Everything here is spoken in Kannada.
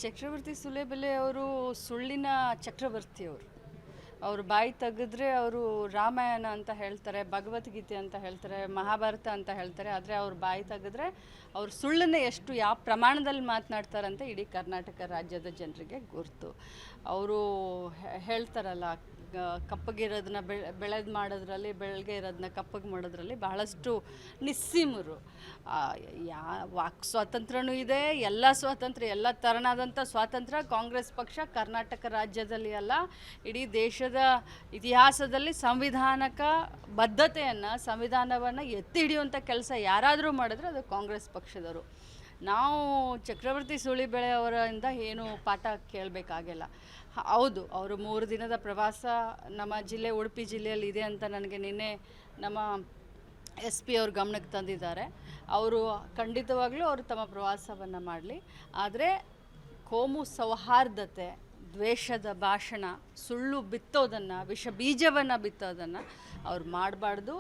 ಚಕ್ರವರ್ತಿ ಸುಲೇಬೆಲೆ ಅವರು ಸುಳ್ಳಿನ ಚಕ್ರವರ್ತಿಯವರು. ಅವರು ಬಾಯಿ ತೆಗೆದ್ರೆ ಅವರು ರಾಮಾಯಣ ಅಂತ ಹೇಳ್ತಾರೆ, ಭಗವದ್ಗೀತೆ ಅಂತ ಹೇಳ್ತಾರೆ, ಮಹಾಭಾರತ ಅಂತ ಹೇಳ್ತಾರೆ. ಆದರೆ ಅವ್ರು ಬಾಯಿ ತೆಗೆದ್ರೆ ಅವ್ರು ಸುಳ್ಳನ್ನೇ ಎಷ್ಟು ಯಾವ ಪ್ರಮಾಣದಲ್ಲಿ ಮಾತನಾಡ್ತಾರಂತ ಇಡೀ ಕರ್ನಾಟಕ ರಾಜ್ಯದ ಜನರಿಗೆ ಗುರ್ತು. ಅವರು ಹೇಳ್ತಾರಲ್ಲ, ಕಪ್ಪಗಿರೋದನ್ನ ಬೆಳೆದು ಮಾಡೋದ್ರಲ್ಲಿ, ಬೆಳಗ್ಗೆ ಇರೋದನ್ನ ಕಪ್ಪಗೆ ಮಾಡೋದ್ರಲ್ಲಿ ಬಹಳಷ್ಟು ನಿಸ್ಸೀಮರು. ವಾಕ್ ಸ್ವಾತಂತ್ರ್ಯನೂ ಇದೆ, ಎಲ್ಲ ಸ್ವಾತಂತ್ರ್ಯ, ಎಲ್ಲ ಥರನಾದಂಥ ಸ್ವಾತಂತ್ರ್ಯ ಕಾಂಗ್ರೆಸ್ ಪಕ್ಷ ಕರ್ನಾಟಕ ರಾಜ್ಯದಲ್ಲಿ ಅಲ್ಲ, ಇಡೀ ದೇಶದ ಇತಿಹಾಸದಲ್ಲಿ ಸಂವಿಧಾನಕ ಬದ್ಧತೆಯನ್ನು, ಸಂವಿಧಾನವನ್ನು ಎತ್ತಿ ಹಿಡಿಯುವಂಥ ಕೆಲಸ ಯಾರಾದರೂ ಮಾಡಿದ್ರೆ ಅದು ಕಾಂಗ್ರೆಸ್ ಪಕ್ಷದವರು. ನಾವು ಚಕ್ರವರ್ತಿ ಸುಳಿಬೆಳೆ ಅವರಿಂದ ಏನು ಪಾಠ ಕೇಳಬೇಕಾಗಿಲ್ಲ. ಹೌದು, ಅವರು 3 ದಿನದ ಪ್ರವಾಸ ನಮ್ಮ ಜಿಲ್ಲೆ ಉಡುಪಿ ಜಿಲ್ಲೆಯಲ್ಲಿ ಇದೆ ಅಂತ ನನಗೆ ನಿನ್ನೆ ನಮ್ಮ SP ಅವ್ರ ಗಮನಕ್ಕೆ ತಂದಿದ್ದಾರೆ. ಅವರು ಖಂಡಿತವಾಗ್ಲೂ ಅವರು ತಮ್ಮ ಪ್ರವಾಸವನ್ನು ಮಾಡಲಿ. ಆದರೆ ಕೋಮು ಸೌಹಾರ್ದತೆ, ದ್ವೇಷದ ಭಾಷಣ, ಸುಳ್ಳು ಬಿತ್ತೋದನ್ನು, ವಿಷ ಬೀಜವನ್ನು ಬಿತ್ತೋದನ್ನು ಅವ್ರು ಮಾಡಬಾರ್ದು.